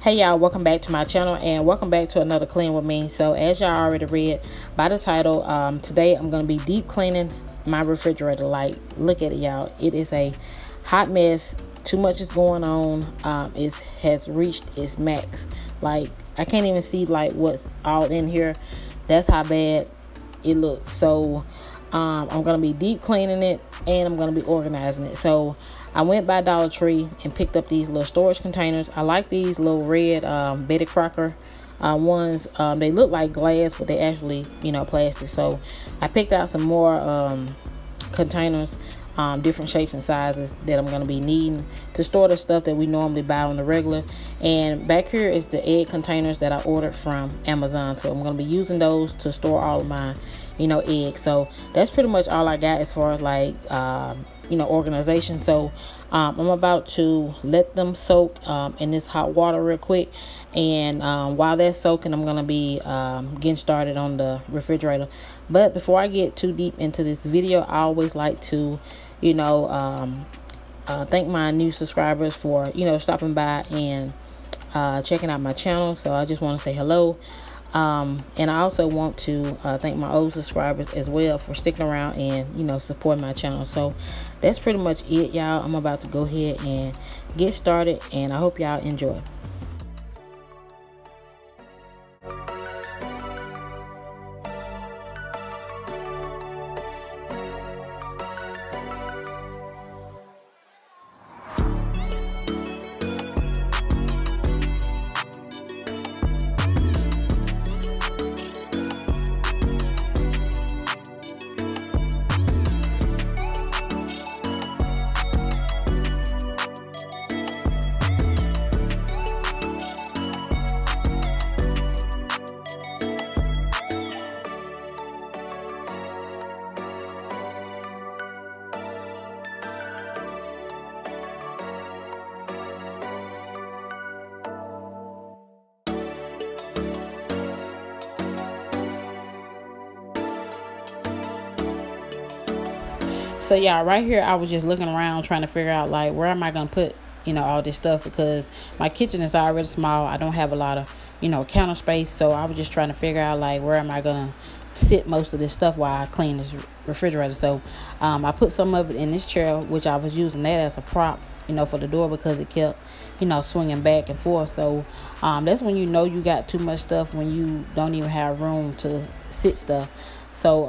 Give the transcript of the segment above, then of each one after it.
Hey y'all, welcome back to my channel and welcome back to another clean with me. So as y'all already read by the title, today I'm going to be deep cleaning my refrigerator. Like, look at it, y'all. It is a hot mess. Too much is going on. It has reached its max. Like, I can't even see like what's all in here. That's how bad it looks. So I'm going to be deep cleaning it and I'm going to be organizing it. So I went by Dollar Tree and picked up these little storage containers. I like these little red Betty Crocker ones. They look like glass, but they actually, plastic. So I picked out some more containers, different shapes and sizes that I'm going to be needing to store the stuff that we normally buy on the regular. And back here is the egg containers that I ordered from Amazon. So I'm going to be using those to store all of my eggs. So that's pretty much all I got as far as like organization. So I'm about to let them soak in this hot water real quick, and while that's soaking, I'm gonna be getting started on the refrigerator. But before I get too deep into this video, I always like to thank my new subscribers for stopping by and checking out my channel. So I just want to say hello. And I also want to thank my old subscribers as well for sticking around and supporting my channel. So that's pretty much it, y'all. I'm about to go ahead and get started, and I hope y'all enjoy. So yeah, right here I was just looking around trying to figure out like where am I gonna put all this stuff, because my kitchen is already small. I don't have a lot of counter space. So I was just trying to figure out like where am I gonna sit most of this stuff while I clean this refrigerator. So I put some of it in this chair, which I was using that as a prop for the door, because it kept swinging back and forth. So that's when you got too much stuff, when you don't even have room to sit stuff. So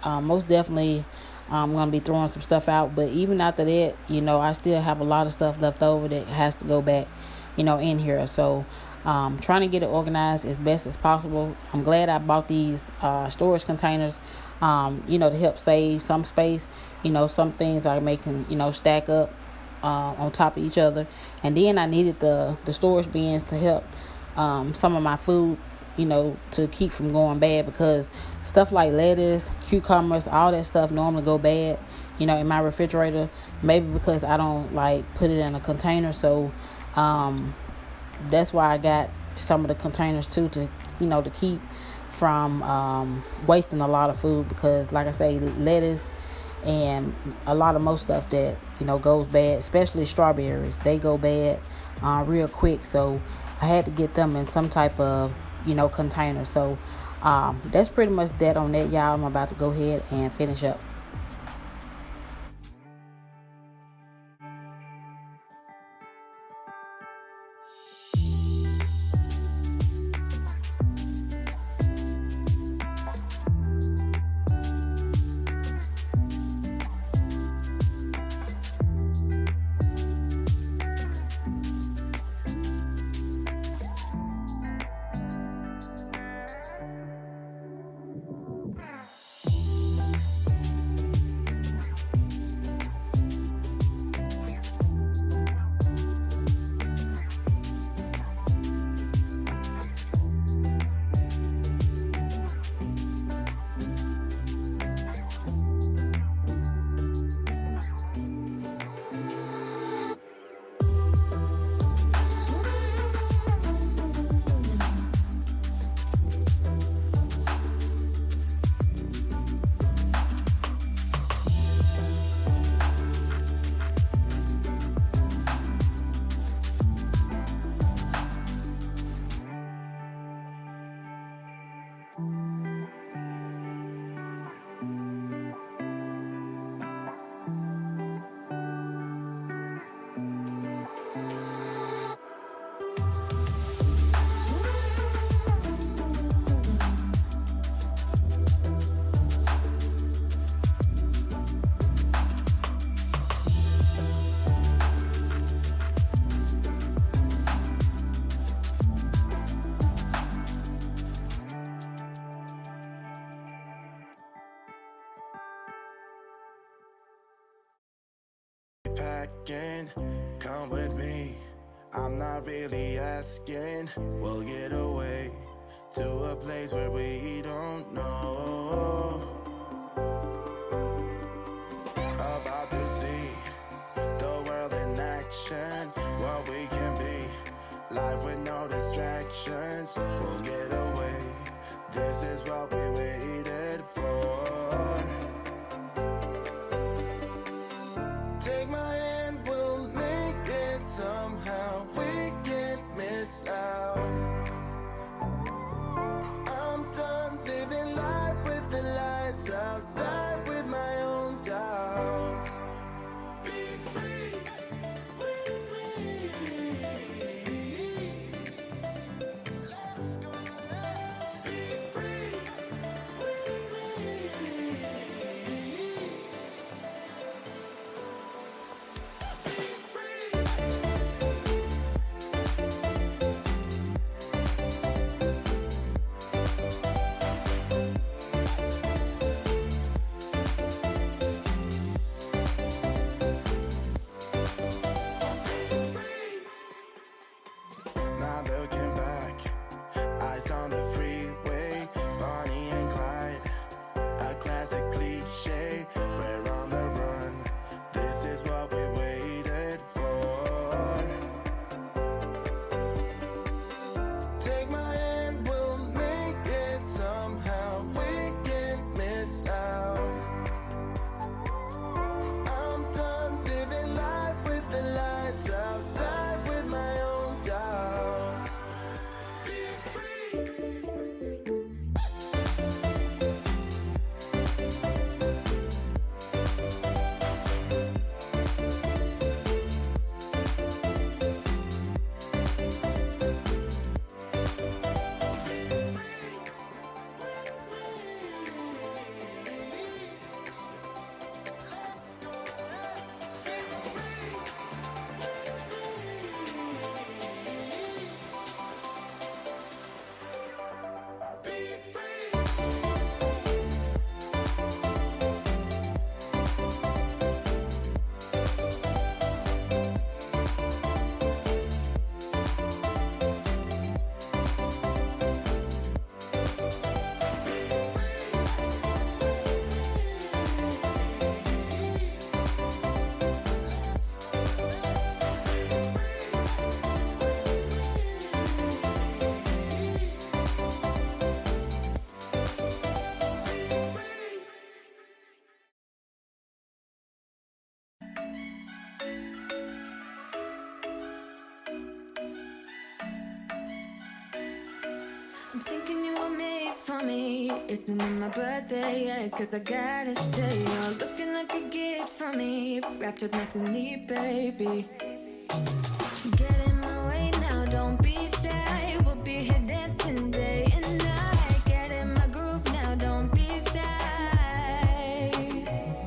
most definitely I'm going to be throwing some stuff out. But even after that, I still have a lot of stuff left over that has to go back, in here. So trying to get it organized as best as possible. I'm glad I bought these storage containers, to help save some space. Some things I can, stack up on top of each other. And then I needed the storage bins to help some of my food to keep from going bad, because stuff like lettuce, cucumbers, all that stuff normally go bad in my refrigerator, maybe because I don't like put it in a container. So that's why I got some of the containers too, to to keep from wasting a lot of food, because like I say, lettuce and a lot of most stuff that goes bad, especially strawberries, they go bad real quick. So I had to get them in some type of container. So that's pretty much that on that, y'all. I'm about to go ahead and finish up. talking. Come with me, I'm not really asking. We'll get away to a place where we don't know. About to see the world in action, what we can be. Life with no distractions, we'll get away. This is what we waited for. Take my hand, we'll make it somehow. We can't miss out. I'm done living life with the lights out. Die with my own doubts. Be free with me. Let's go, let's be free with me. Be free. Not looking back, eyes on the freeway, Bonnie and Clyde, a classic cliche. We're on the run, this is what we waited for. Take my hand, we'll make it somehow. We can't miss out. I'm done living life with the lights out. Die with my own doubts. Be free. I'm thinking you were made for me. Isn't it my birthday yet? Cause I gotta say, you're looking like a gift for me. Wrapped up nice and neat, baby. Get in my way now, don't be shy. We'll be here dancing day and night. Get in my groove now, don't be shy.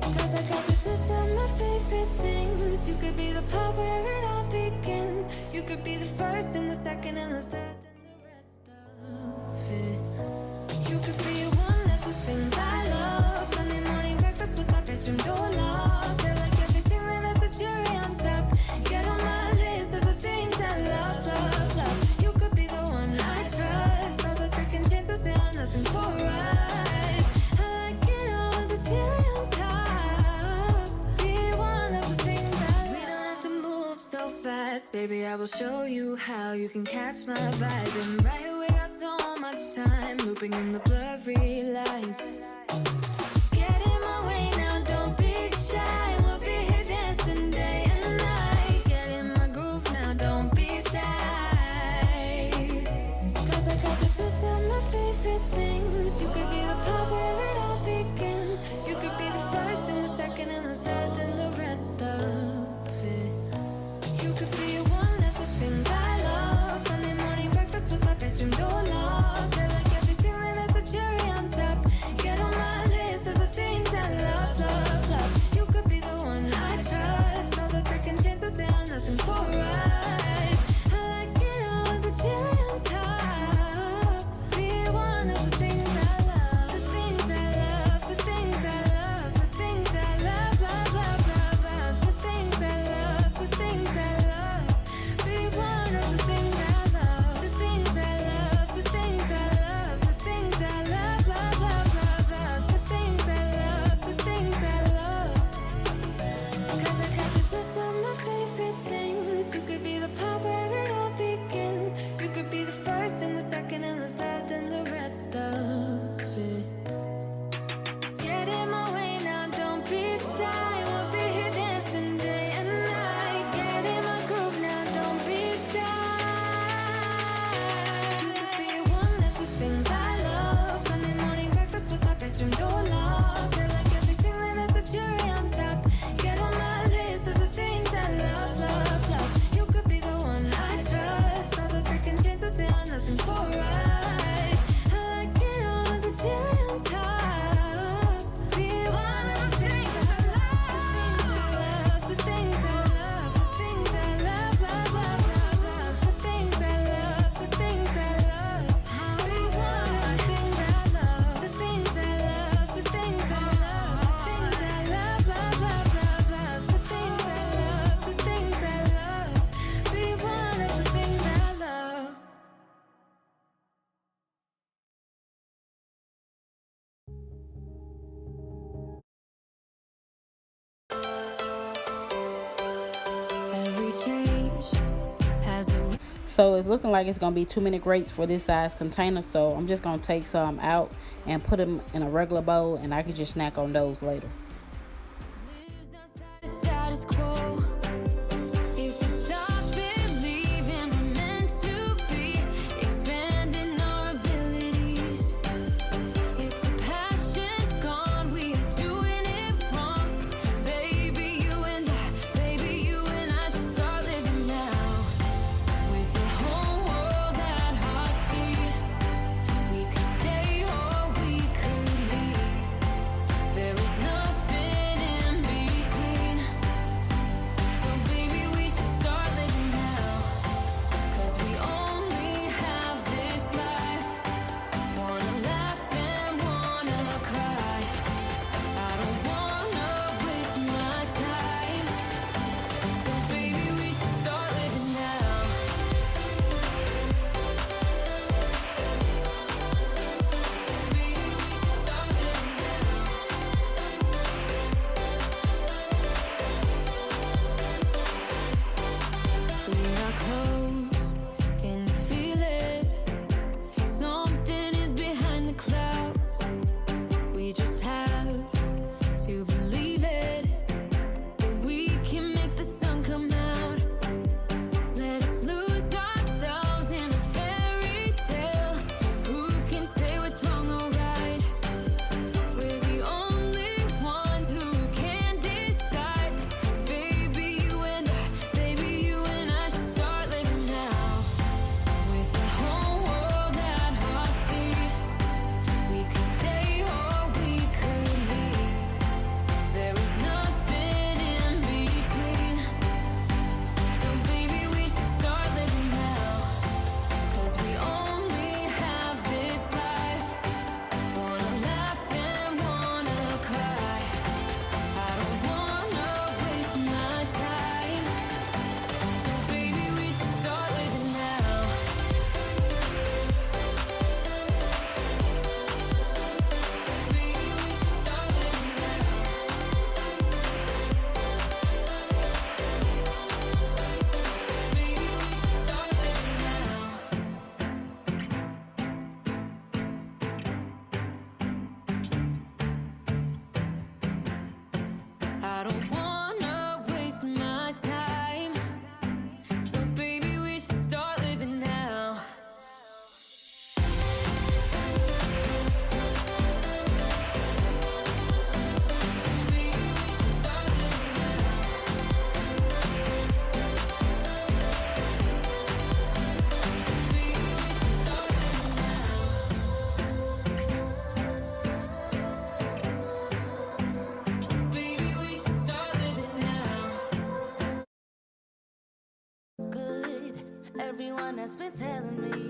Cause I got this list of my favorite things. You could be the part where it all begins. You could be the first and the second and the third. You could be one of the things I love. Sunday morning breakfast with my bedroom door locked. I like everything that has a cherry on top. Get on my list of the things I love, love, love. You could be the one I trust. For the second chances, there are nothing for us. I like it all with the cherry on top. Be one of the things I love. We don't have to move so fast, baby. I will show you how you can catch my vibe. And right here we got so much time, looping in the blurry lights. Get in my way now, don't be shy. We'll be here dancing day and night. Get in my groove now, don't be shy. Cause I got this list of my favorite things. You could be the part where it all begins. You could be the first and the second and the third and the rest of it. You could be one of the things I love. Sunday morning breakfast with my bedroom door locked. I like everything that has a cherry on top. Get So it's looking like it's gonna be too many grapes for this size container. So I'm just gonna take some out and put them in a regular bowl, and I can just snack on those later. Lives outside the status quo. If we stop believing we're meant to be, expanding our abilities. If the passion's gone, we are doing it wrong. Baby, you and I should start living now. With the whole world at our feet, we could stay or we could leave. There is nothing in between. So baby, we should start living now. 'Cause we only have this life. Wanna laugh and wanna cry. I don't wanna waste my time. So baby, we should start living now. Baby, we should start living now. We are close, can you feel it? Something is behind the clouds. We just have to believe it, that we can make the sun come out. Let us lose ourselves in a fairy tale. Who can say what's wrong or right? We're the only ones who can decide. Baby, you and I should start living now. With the whole world at our feet, we could stay or we could leave. There is nothing in between. So baby, we should start living now. 'Cause we only have this life. Wanna laugh and wanna cry. I don't wanna waste my time. So baby, we should start living now. Baby, we should start living now. Baby, we should start living now. I don't wanna waste my time. So baby, we should start living now. Baby, we should start living now. Baby, we should start living now. Baby, we should start living now. Good. Everyone has been telling me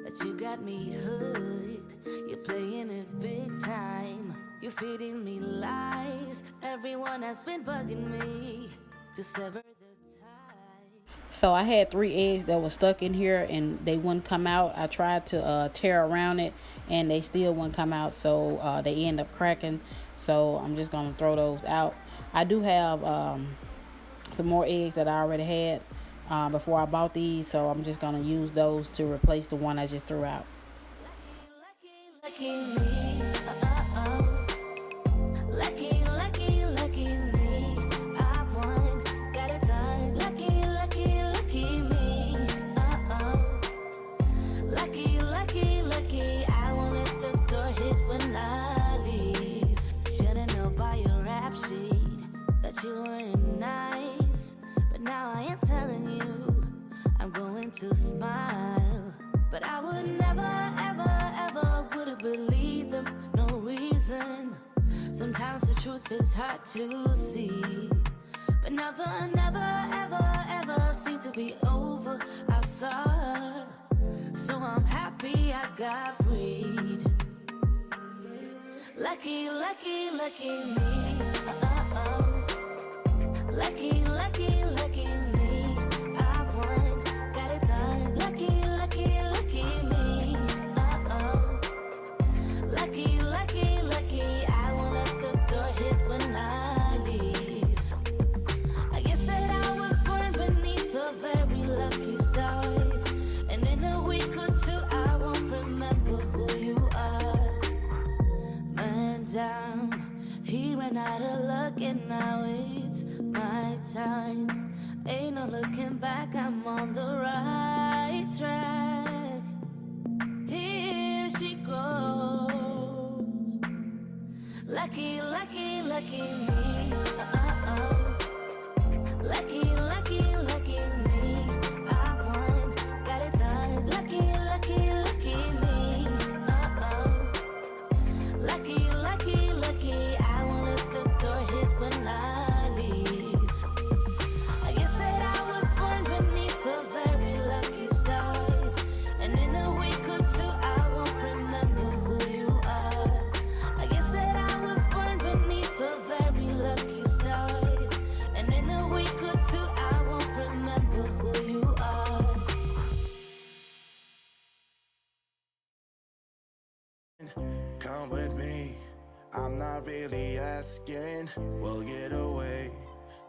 that you got me hooked. You're playing it big time. You're feeding me lies. Everyone has been bugging me to sever the tie. So I had 3 eggs that were stuck in here and they wouldn't come out. I tried to tear around it and they still wouldn't come out. So they end up cracking. So I'm just gonna throw those out. I do have some more eggs that I already had before I bought these. So I'm just gonna use those to replace the one I just threw out. Lucky me. Lucky me. I won, got it done. Lucky me. Lucky. I won't let the door hit when I leave. Shoulda known by your rap sheet that you weren't nice, but now I am telling you I'm going to smile. But I would never, ever would have believed them. No reason. Sometimes the truth is hard to see. But now the never, ever seemed to be over. I saw her, so I'm happy I got freed. Lucky me. Lucky me. I won, got it done. Lucky me. Lucky. I won't let the door hit when I leave. I guess that I was born beneath a very lucky star. down. He ran out of luck and now it's my time. Ain't no looking back, I'm on the right track. Here she goes. Lucky, lucky, lucky me. Lucky, lucky, lucky me. I won, got it done. Lucky, lucky, lucky me. Lucky, lucky, lucky. I won't let the door hit when I leave. I guess that I was born beneath a very lucky star. And in a week or two, I won't remember who you are. I guess that I was born beneath a very lucky star. And in a week or two, I won't remember who you are. Come with me, I'm not really asking. We'll get away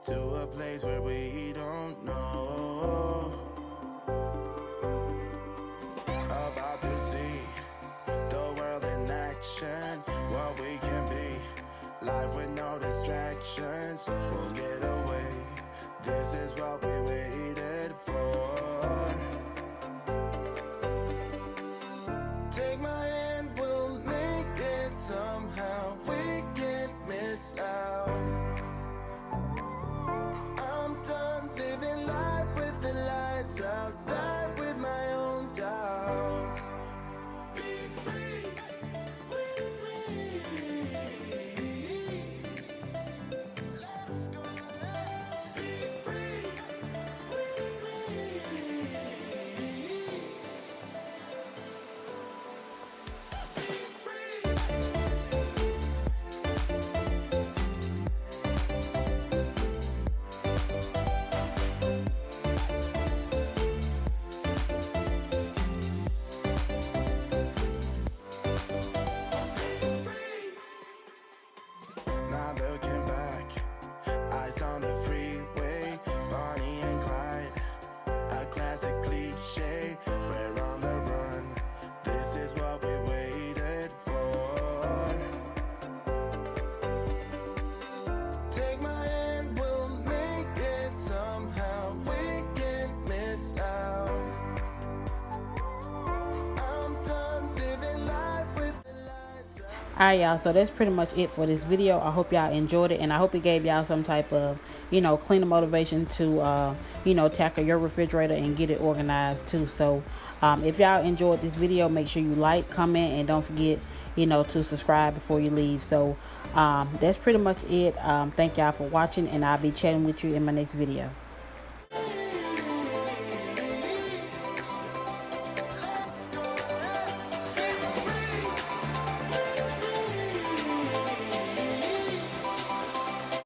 to a place where we don't know. About to see the world in action, what we can be. Life with no distractions, we'll get away. This is what we waited for. Take my hand, we'll make it somehow. We can't miss out. I'm done living life with the lights out. Die with my own doubts. Be free with me. Let's go, let's be free with me. Be free. Not looking back, eyes on the freeway, Bonnie and Clyde, a classic cliche. We're on the run, this is what we waited for. Take my hand, we'll make it somehow. We can't miss out. I'm done living life with the lights out. All right, y'all, so that's pretty much it for this video. I hope y'all enjoyed it, and I hope it gave y'all some type of, cleaner motivation to, tackle your refrigerator and get it organized too. So if y'all enjoyed this video, make sure you like, comment, and don't forget, to subscribe before you leave. So that's pretty much it. Thank y'all for watching, and I'll be chatting with you in my next video.